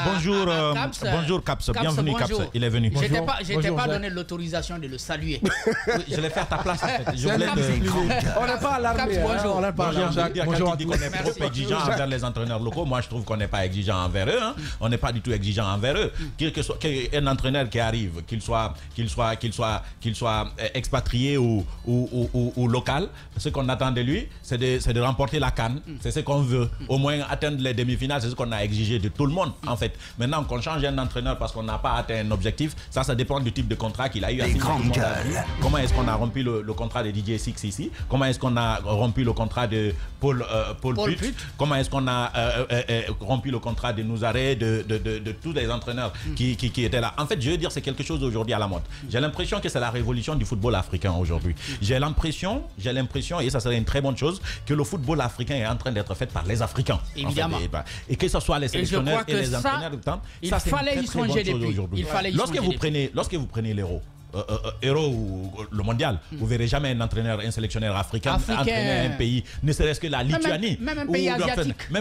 Bonjour, bonjour Caps, bienvenue Caps, il est venu. Je t'ai pas donné l'autorisation de le saluer. Oui, je l'ai fait à ta place en fait. On n'est pas alarmé. Bonjour. Bonjour Jacques, quand tu dis qu'on est trop exigeant envers les entraîneurs locaux, moi je trouve qu'on n'est pas exigeant envers eux. Hein. On n'est pas du tout exigeant envers eux. Qu'un entraîneur qui arrive, qu'il soit expatrié ou local, ce qu'on attend de lui, c'est de remporter la CAN. C'est ce qu'on veut. Au moins atteindre les demi-finales, c'est ce qu'on a exigé de tout le monde en fait. Maintenant qu'on change un entraîneur parce qu'on n'a pas atteint un objectif, ça dépend du type de contrat qu'il a eu. Comment est-ce qu'on a rompu le contrat de DJ Six ici? Comment est-ce qu'on a rompu le contrat de Paul Put? Comment est-ce qu'on a rompu le contrat de Nouzaré, de tous les entraîneurs qui étaient là? En fait, je veux dire, c'est quelque chose aujourd'hui à la mode. J'ai l'impression que c'est la révolution du football africain aujourd'hui. J'ai l'impression, et ça serait une très bonne chose, que le football africain est en train d'être fait par les Africains. Évidemment. En fait, et que ce soit les sélectionneurs et les entraîneurs du temps, il fallait y songer depuis. Lorsque vous prenez l'Euro, ou le mondial, vous verrez jamais un entraîneur, un sélectionneur africain entraîner un pays, ne serait-ce que la Lituanie, même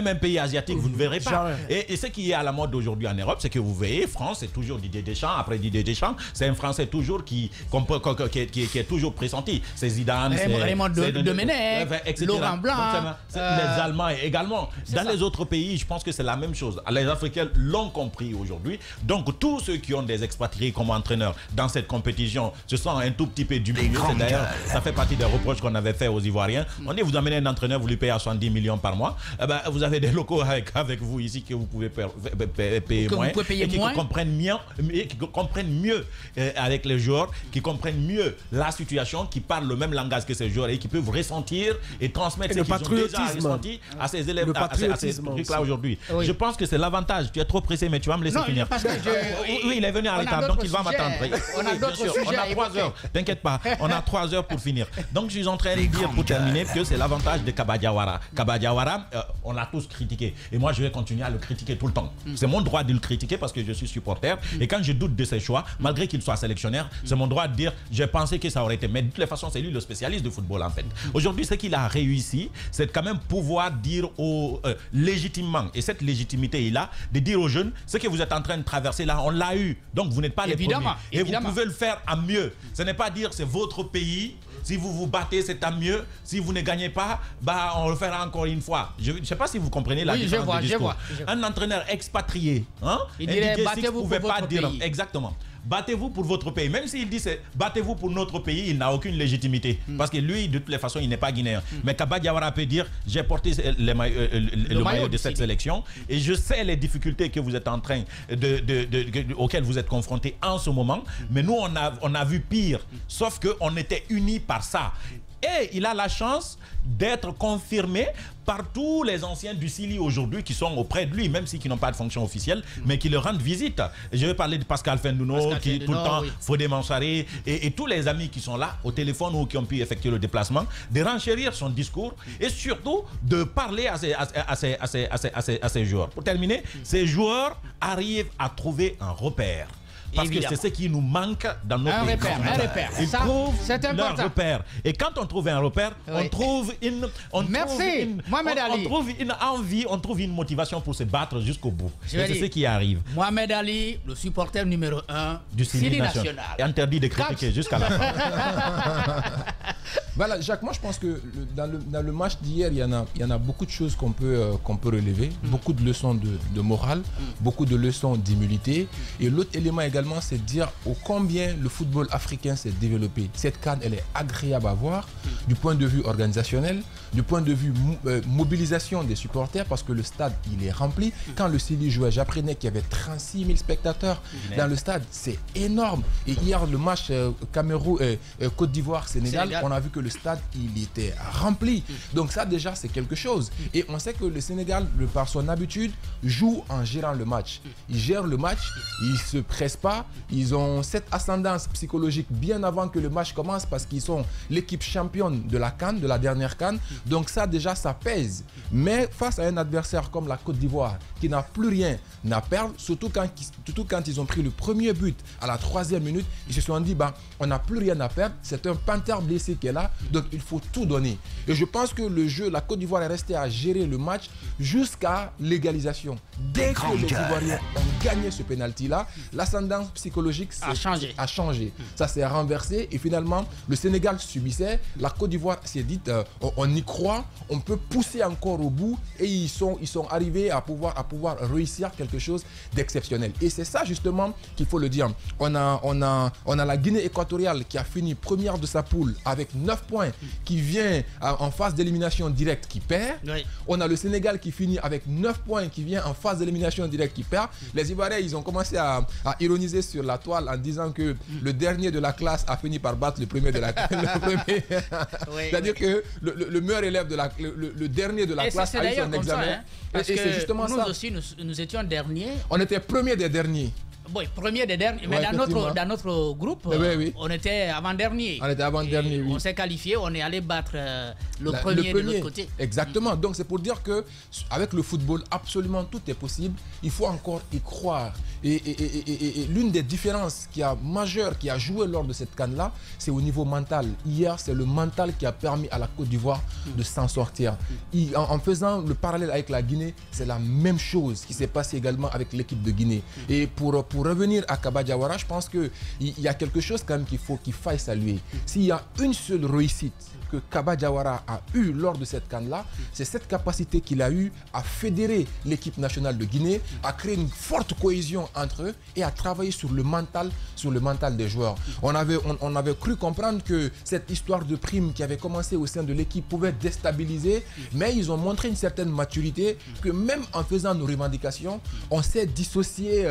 un pays asiatique, vous ne verrez pas. Et ce qui est à la mode aujourd'hui en Europe, c'est que vous voyez, France, c'est toujours Didier Deschamps. Après Didier Deschamps, c'est un Français toujours qui est toujours pressenti. C'est Zidane, Raymond Domenech, Laurent Blanc, les Allemands également. Dans les autres pays, je pense que c'est la même chose. Les Africains l'ont compris aujourd'hui. Donc tous ceux qui ont des expatriés comme entraîneurs dans cette compétition, ce sont un tout petit peu du milieu. D'ailleurs, ça fait partie des reproches qu'on avait fait aux Ivoiriens. On dit, vous amenez un entraîneur, vous lui payez à 70 millions par mois. Vous avez des locaux avec vous ici que vous pouvez payer moins. Et qui comprennent mieux avec les joueurs, qui comprennent mieux la situation, qui parlent le même langage que ces joueurs et qui peuvent ressentir et transmettre ce qu'ils ont déjà ressenti à ces élèves, à ces trucs-là aujourd'hui. Je pense que c'est l'avantage. Tu es trop pressé, mais tu vas me laisser finir. Oui, il est venu en retard, donc il va m'attendre. On a 3 heures, t'inquiète pas, on a 3 heures pour finir. Donc je suis en train de dire pour terminer que c'est l'avantage de Kaba Diawara. Kaba Diawara, on l'a tous critiqué. Et moi je vais continuer à le critiquer tout le temps. C'est mon droit de le critiquer parce que je suis supporter. Et quand je doute de ses choix, malgré qu'il soit sélectionneur, c'est mon droit de dire j'ai pensé que ça aurait été. Mais de toutes les façons, c'est lui le spécialiste de football en fait. Aujourd'hui, ce qu'il a réussi, c'est quand même pouvoir dire légitimement, et cette légitimité il a, de dire aux jeunes, ce que vous êtes en train de traverser là, on l'a eu. Donc vous n'êtes pas les premiers. Et vous pouvez le faire à mieux. Ce n'est pas dire c'est votre pays. Si vous vous battez, c'est à mieux. Si vous ne gagnez pas, on le fera encore une fois. Je ne sais pas si vous comprenez la différence de discours. Un entraîneur expatrié, il dirait battez-vous pour votre pays. Exactement. Battez-vous pour votre pays. Même s'il dit battez-vous pour notre pays, il n'a aucune légitimité. Parce que lui, de toutes les façons, il n'est pas guinéen. Mais Kaba Diawara peut dire j'ai porté le maillot de cette sélection et je sais les difficultés que vous êtes en train auxquelles vous êtes confrontés en ce moment. Mais nous, on a vu pire. Sauf qu'on était unis par ça. Et il a la chance d'être confirmé par tous les anciens du Sili aujourd'hui qui sont auprès de lui, même s'ils n'ont pas de fonction officielle, mais qui le rendent visite. Je vais parler de Pascal Fendouno, qui tout le temps, Fodé Mansaré, et tous les amis qui sont là au téléphone ou qui ont pu effectuer le déplacement, de renchérir son discours et surtout de parler à ces joueurs. Pour terminer, ces joueurs arrivent à trouver un repère. Parce que c'est ce qui nous manque dans notre pays. Un repère. Ils trouvent leur repère. Et quand on trouve un repère, on trouve une envie, on trouve une motivation pour se battre jusqu'au bout. C'est ce qui arrive. Mohamed Ali, le supporter numéro 1 du Sili national. Et interdit de critiquer jusqu'à la fin. Voilà, Jacques, moi je pense que dans le match d'hier, il y en a beaucoup de choses qu'on peut relever, beaucoup de leçons de morale, beaucoup de leçons d'humilité. Et l'autre élément également, c'est de dire combien le football africain s'est développé. Cette CAN, elle est agréable à voir du point de vue organisationnel, du point de vue mobilisation des supporters, parce que le stade, il est rempli. Quand le Sili jouait, j'apprenais qu'il y avait 36 000 spectateurs dans le stade. C'est énorme. Et hier, le match Côte d'Ivoire-Sénégal, on a vu que le stade, il était rempli. Donc ça, déjà, c'est quelque chose. Et on sait que le Sénégal, par son habitude, joue en gérant le match. Ils gèrent le match, ils ne se pressent pas. Ils ont cette ascendance psychologique bien avant que le match commence parce qu'ils sont l'équipe championne de la CAN, de la dernière CAN. Donc ça déjà, ça pèse. Mais face à un adversaire comme la Côte d'Ivoire, qui n'a plus rien à perdre, surtout quand ils ont pris le premier but à la 3e minute, ils se sont dit, on n'a plus rien à perdre, c'est un panthère blessé qui est là, donc il faut tout donner. Et je pense que le jeu, la Côte d'Ivoire est restée à gérer le match jusqu'à l'égalisation. Dès que les Ivoiriens ont gagné ce pénalty-là, l'ascendance psychologique a changé. Ça s'est renversé et finalement, le Sénégal subissait. La Côte d'Ivoire s'est dit, on y croit, on peut pousser encore au bout et ils sont arrivés à pouvoir réussir quelque chose d'exceptionnel. Et c'est ça justement qu'il faut le dire. On a la Guinée équatoriale qui a fini première de sa poule avec 9 points, qui vient en phase d'élimination directe, qui perd. Oui. On a le Sénégal qui finit avec 9 points, qui vient en phase d'élimination directe, qui perd. Les Ivoiriens, ils ont commencé à ironiser sur la toile en disant que le dernier de la classe a fini par battre le premier de la classe. Oui, c'est-à-dire que le meilleur élève le dernier de la classe a eu son examen. Ça, hein, parce que c'est justement nous aussi, nous étions derniers. On était premier des derniers. Oui, premier des derniers, mais dans notre groupe, on était avant-dernier. On était avant-dernier, oui. On s'est qualifié, on est allé battre le premier de l'autre côté. Exactement, donc c'est pour dire qu'avec le football, absolument tout est possible. Il faut encore y croire. Et l'une des différences majeures qui a joué lors de cette CAN-là, c'est au niveau mental. Hier, c'est le mental qui a permis à la Côte d'Ivoire de s'en sortir. En faisant le parallèle avec la Guinée, c'est la même chose qui s'est passé également avec l'équipe de Guinée. Et pour revenir à Kaba Diawara, je pense qu'il y a quelque chose quand même qu'il faille saluer. S'il y a une seule réussite que Kaba Diawara a eue lors de cette CAN-là, c'est cette capacité qu'il a eue à fédérer l'équipe nationale de Guinée, à créer une forte cohésion entre eux et à travailler sur le mental des joueurs. On avait cru comprendre que cette histoire de prime qui avait commencé au sein de l'équipe pouvait déstabiliser, mais ils ont montré une certaine maturité que même en faisant nos revendications, on sait dissocier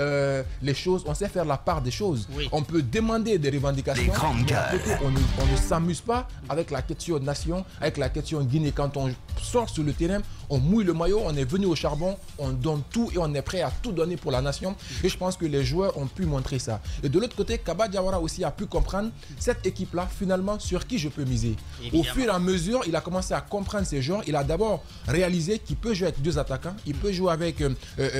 les choses, on sait faire la part des choses. Oui. On peut demander des revendications, mais à côté, on ne s'amuse pas avec la question nation, avec la question Guinée. Quand on sort sur le terrain, on mouille le maillot, on est venu au charbon, on donne tout et on est prêt à tout donner pour la nation. Et je pense que les joueurs ont pu montrer ça. Et de l'autre côté, Kaba Diawara aussi a pu comprendre cette équipe-là, finalement, sur qui je peux miser. Évidemment. Au fur et à mesure, il a commencé à comprendre ses joueurs. Il a d'abord réalisé qu'il peut jouer avec 2 attaquants. Il peut jouer avec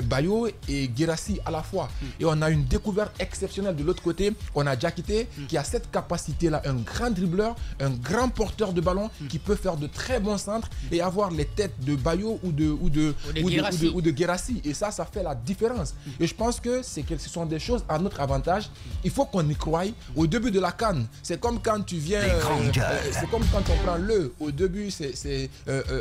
Bayo et Guirassy à la fois. Et on a une découverte exceptionnelle de l'autre côté. On a Diakité qui a cette capacité-là, un grand dribbleur, un grand porteur de ballon qui peut faire de très bons centres et avoir les têtes de Bayo ou de Guirassy. Et ça fait la différence. Et je pense que ce sont des choses à notre avantage. Il faut qu'on y croie. Au début de la CAN, c'est comme quand tu viens... c'est comme quand on prend au début,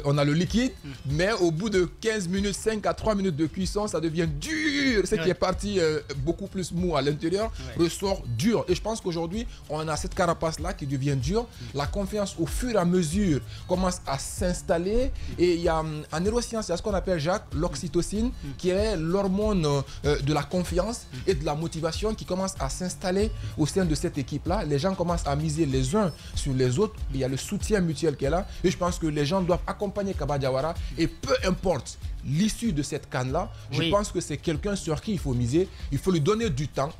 on a le liquide, mais au bout de 15 minutes, 5 à 3 minutes de cuisson, ça devient dur. Ce qui est parti beaucoup plus mou à l'intérieur ressort dur. Et je pense qu'aujourd'hui, on a cette carapace-là qui devient dure. La confiance, au fur et à mesure, commence à s'installer. Et il y a en neurosciences, il y a ce qu'on appelle, Jacques, l'oxytocine, qui est l'hormone de la confiance et de la motivation qui commence à s'installer au sein de cette équipe-là. Les gens commencent à miser les uns sur les autres. Il y a le soutien mutuel qui est là. Et je pense que les gens doivent accompagner Kaba Diawara. Et peu importe l'issue de cette CAN-là, je pense que c'est quelqu'un sur qui il faut miser. Il faut lui donner du temps.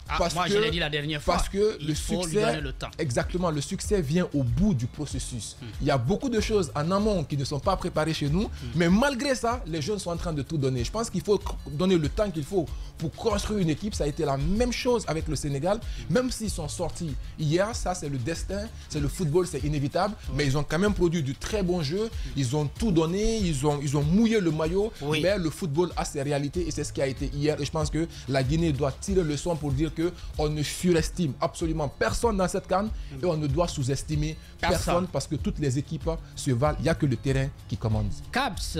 Je l'ai dit la dernière fois. Parce que le succès, exactement, le succès vient au bout du processus. Il y a beaucoup de choses en amont qui ne sont pas préparées chez nous, mais malgré ça, les jeunes sont en train de tout donner. Je pense qu'il faut donner le temps qu'il faut pour construire une équipe. Ça a été la même chose avec le Sénégal. Même s'ils sont sortis hier, ça c'est le destin, c'est le football, c'est inévitable, mais ils ont quand même produit du très bon jeu. Ils ont tout donné, ils ont mouillé le maillot. Mais le football a ses réalités et c'est ce qui a été hier. Et je pense que la Guinée doit tirer le son pour dire qu'on ne surestime absolument personne dans cette CAN et on ne doit sous-estimer personne parce que toutes les équipes se valent. Il n'y a que le terrain qui commande. Caps.